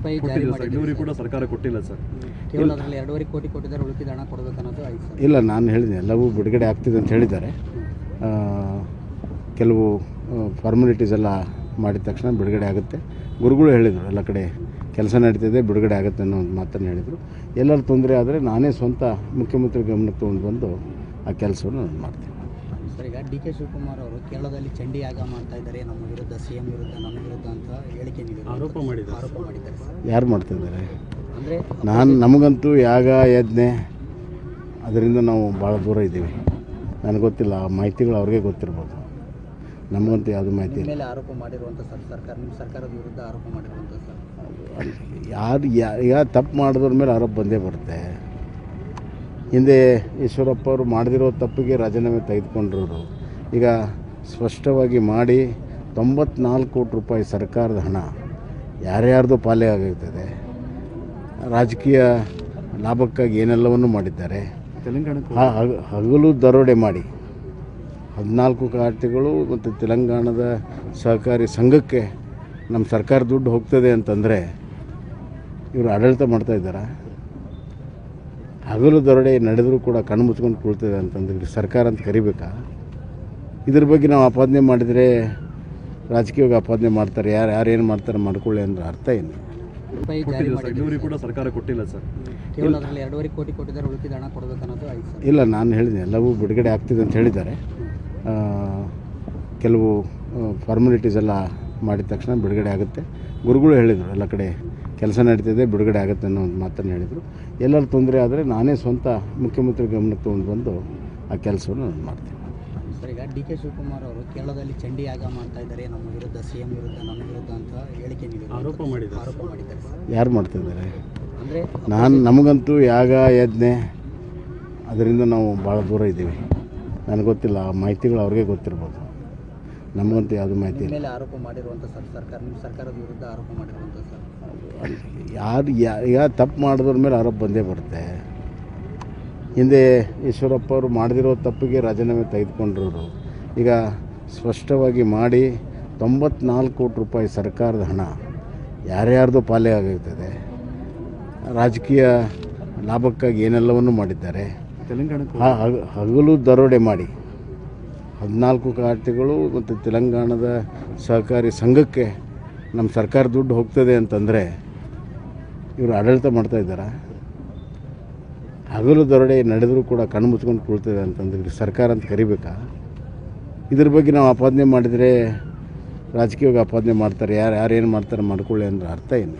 ಕೊಟ್ಟಿಲ್ಲ ಸರ್, ಇನ್ನೂರಿಗೆ ಕೂಡ ಸರ್ಕಾರ ಕೊಟ್ಟಿಲ್ಲ ಸರ್. ಕೇವಲ ಅದರಲ್ಲಿ 2.5 ಕೋಟಿ ಕೊಟ್ಟಿದ್ದಾರೆ, ಉಳಿದ ಹಣ ಕೊಡಬೇಕನ್ನೋದು ಐತೆ ಸರ್. ಇಲ್ಲ, ನಾನು ಹೇಳಿದೆ ಎಲ್ಲವೂ ಬಿಡುಗಡೆ ಆಗ್ತಿದೆ ಅಂತ ಹೇಳಿದ್ದಾರೆ. ಕೆಲವು ಫಾರ್ಮಾಲಿಟೀಸ್ ಎಲ್ಲ ಮಾಡಿದ ತಕ್ಷಣ ಬಿಡುಗಡೆ ಆಗುತ್ತೆ. ಗುರುಗಳು ಹೇಳಿದರು ಎಲ್ಲ ಕಡೆ ಕೆಲಸ ನಡೀತಿದೆ, ಬಿಡುಗಡೆ ಆಗುತ್ತೆ ಅನ್ನೋ ಒಂದು ಮಾತನ್ನು ಹೇಳಿದರು. ಎಲ್ಲರೂ ತೊಂದರೆ ಆದರೆ ನಾನೇ ಸ್ವಂತ ಮುಖ್ಯಮಂತ್ರಿ ಗಮನಕ್ಕೆ ತೊಗೊಂಡು ಬಂದು ಆ ಕೆಲಸವನ್ನು ನಾನು ಮಾಡ್ತೀನಿ. ಸರ್, ಈಗ ಡಿ ಕೆ ಶಿವಕುಮಾರ್ ಅವರು ಕೇರಳದಲ್ಲಿ ಚಂಡಿ ಯಾಗ ಮಾಡ್ತಾ ಇದ್ದಾರೆ, ನಮ್ಮ ವಿರುದ್ಧ CM ವಿರುದ್ಧ, ನಮ್ಮ ವಿರುದ್ಧ ಅಂತ ಹೇಳಿಕೆ ನೀಡಿದ್ದಾರೆ, ಆರೋಪ ಮಾಡಿದ್ದಾರೆ ಸರ್. ಯಾರು ಮಾಡ್ತಿದ್ದಾರೆ? ಅಂದರೆ ನಮಗಂತೂ ಯಾಗ ಯಜ್ಞೆ ಅದರಿಂದ ನಾವು ಭಾಳ ದೂರ ಇದ್ದೀವಿ. ನನಗೆ ಗೊತ್ತಿಲ್ಲ, ಆ ಮಾಹಿತಿಗಳು ಅವ್ರಿಗೆ ಗೊತ್ತಿರ್ಬೋದು. ನಮಗಂತೂ ಯಾವುದು ಮಾಹಿತಿ ಇಲ್ಲ. ಮೇಲೆ ಆರೋಪ ಮಾಡಿರುವಂಥ ಸರ್, ನಿಮ್ಮ ಸರ್ಕಾರದ ವಿರುದ್ಧ ಆರೋಪ ಮಾಡಿರುವಂಥ ಸರ್. ಯಾರು ತಪ್ಪು ಮಾಡಿದ್ರ ಮೇಲೆ ಆರೋಪ ಬಂದೇ ಬರುತ್ತೆ. ಹಿಂದೆ ಈಶ್ವರಪ್ಪ ಅವರು ಮಾಡದಿರೋ ತಪ್ಪಿಗೆ ರಾಜೀನಾಮೆ ತೆಗೆದುಕೊಂಡಿರೋರು ಈಗ ಸ್ಪಷ್ಟವಾಗಿ ಮಾಡಿ 94 ಕೋಟಿ ರೂಪಾಯಿ ಸರ್ಕಾರದ ಹಣ ಯಾರ್ಯಾರ್ದು ಪಾಲೇ ಆಗಿರ್ತದೆ. ರಾಜಕೀಯ ಲಾಭಕ್ಕಾಗಿ ಏನೆಲ್ಲವನ್ನೂ ಮಾಡಿದ್ದಾರೆ. ಹಗಲು ದರೋಡೆ ಮಾಡಿ 14 ಖಾತೆಗಳು ಮತ್ತು ತೆಲಂಗಾಣದ ಸಹಕಾರಿ ಸಂಘಕ್ಕೆ ನಮ್ಮ ಸರ್ಕಾರ ದುಡ್ಡು ಹೋಗ್ತದೆ ಅಂತಂದರೆ ಇವರು ಆಡಳಿತ ಮಾಡ್ತಾಯಿದ್ದಾರೆ. ಹಗಲು ದರೋಡೆ ನಡೆದರೂ ಕೂಡ ಕಣ್ಣು ಮುಚ್ಕೊಂಡು ಕುಳ್ತದೆ ಅಂತಂದ್ರೆ ಸರ್ಕಾರ ಅಂತ ಕರಿಬೇಕಾ? ಇದ್ರ ಬಗ್ಗೆ ನಾವು ಆಪಾದನೆ ಮಾಡಿದರೆ ರಾಜಕೀಯವಾಗಿ ಆಪಾದನೆ ಮಾಡ್ತಾರೆ. ಯಾರೇನು ಮಾಡ್ತಾರೆ ಮಾಡ್ಕೊಳ್ಳಿ ಅಂದ್ರೆ ಅರ್ಥ ಏನು? ಕೊಟ್ಟಿಲ್ಲ ಸರ್, ಇನ್ನೂರಿಗೆ ಕೂಡ ಸರ್ಕಾರ ಕೊಟ್ಟಿಲ್ಲ ಸರ್. ಕೇವಲ ಅದರಲ್ಲಿ 2.5 ಕೋಟಿ ಕೊಟ್ಟಿದ್ದಾರೆ, ಉಳಿದ ಹಣ ಕೊಡಬೇಕನ್ನೋದು ಐತೆ ಸರ್. ಇಲ್ಲ, ನಾನು ಹೇಳಿದೆ ಎಲ್ಲವೂ ಬಿಡುಗಡೆ ಆಗ್ತಿದೆ ಅಂತ ಹೇಳಿದ್ದಾರೆ. ಕೆಲವು ಫಾರ್ಮಾಲಿಟೀಸ್ ಎಲ್ಲ ಮಾಡಿದ ತಕ್ಷಣ ಬಿಡುಗಡೆ ಆಗುತ್ತೆ. ಗುರುಗಳು ಹೇಳಿದರು ಎಲ್ಲ ಕಡೆ ಕೆಲಸ ನಡೀತಿದೆ, ಬಿಡುಗಡೆ ಆಗುತ್ತೆ ಅನ್ನೋ ಒಂದು ಮಾತನ್ನು ಹೇಳಿದರು. ಎಲ್ಲರೂ ತೊಂದರೆ ಆದರೆ ನಾನೇ ಸ್ವಂತ ಮುಖ್ಯಮಂತ್ರಿ ಗಮನಕ್ಕೆ ತೊಗೊಂಡು ಬಂದು ಆ ಕೆಲಸವನ್ನು ನಾನು ಮಾಡ್ತೀನಿ. ಸರ್, ಈಗ ಡಿ ಕೆ ಶಿವಕುಮಾರ್ ಅವರು ಕೇರಳದಲ್ಲಿ ಚಂಡಿ ಯಾಗ ಮಾಡ್ತಾ ಇದ್ದಾರೆ, ನಮ್ಮ ವಿರುದ್ಧ CM ವಿರುದ್ಧ, ನಮ್ಮ ವಿರುದ್ಧ ಅಂತ ಹೇಳಿಕೆ ನೀಡಿದ್ದಾರೆ, ಆರೋಪ ಮಾಡಿದ್ದಾರೆ ಸರ್. ಯಾರು ಮಾಡ್ತಿದ್ದಾರೆ? ಅಂದರೆ ನಮಗಂತೂ ಯಾಗ ಯಜ್ಞೆ ಅದರಿಂದ ನಾವು ಭಾಳ ದೂರ ಇದ್ದೀವಿ. ನನಗೆ ಗೊತ್ತಿಲ್ಲ, ಆ ಮಾಹಿತಿಗಳು ಅವ್ರಿಗೆ ಗೊತ್ತಿರ್ಬೋದು. ನಮಗಂತೂ ಯಾವುದು ಮಾಹಿತಿ ಇಲ್ಲ. ಮೇಲೆ ಆರೋಪ ಮಾಡಿರುವಂಥ ಸರ್, ನಿಮ್ಮ ಸರ್ಕಾರದ ವಿರುದ್ಧ ಆರೋಪ ಮಾಡಿರುವಂಥ ಸರ್. ಯಾರು ತಪ್ಪು ಮಾಡಿದ್ರ ಮೇಲೆ ಆರೋಪ ಬಂದೇ ಬರುತ್ತೆ. ಹಿಂದೆ ಈಶ್ವರಪ್ಪ ಅವರು ಮಾಡದಿರೋ ತಪ್ಪಿಗೆ ರಾಜೀನಾಮೆ ತೆಗೆದುಕೊಂಡಿರೋರು ಈಗ ಸ್ಪಷ್ಟವಾಗಿ ಮಾಡಿ 94 ಕೋಟಿ ರೂಪಾಯಿ ಸರ್ಕಾರದ ಹಣ ಯಾರ್ಯಾರ್ದು ಪಾಲೇ ಆಗಿರ್ತದೆ. ರಾಜಕೀಯ ಲಾಭಕ್ಕಾಗಿ ಏನೆಲ್ಲವನ್ನೂ ಮಾಡಿದ್ದಾರೆ. ಹಗಲು ದರೋಡೆ ಮಾಡಿ 14 ಖಾತೆಗಳು ಮತ್ತು ತೆಲಂಗಾಣದ ಸಹಕಾರಿ ಸಂಘಕ್ಕೆ ನಮ್ಮ ಸರ್ಕಾರ ದುಡ್ಡು ಹೋಗ್ತದೆ ಅಂತಂದರೆ ಇವರು ಆಡಳಿತ ಮಾಡ್ತಾಯಿದ್ದಾರೆ. ಹಗಲು ದರೋಡೆ ನಡೆದರೂ ಕೂಡ ಕಣ್ಣು ಮುಚ್ಕೊಂಡು ಕುಳ್ತದೆ ಅಂತಂದ್ರೆ ಸರ್ಕಾರ ಅಂತ ಕರಿಬೇಕಾ? ಇದ್ರ ಬಗ್ಗೆ ನಾವು ಆಪಾದನೆ ಮಾಡಿದರೆ ರಾಜಕೀಯವಾಗಿ ಆಪಾದನೆ ಮಾಡ್ತಾರೆ. ಯಾರೇನು ಮಾಡ್ತಾರೆ ಮಾಡ್ಕೊಳ್ಳಿ ಅಂದ್ರೆ ಅರ್ಥ ಏನು?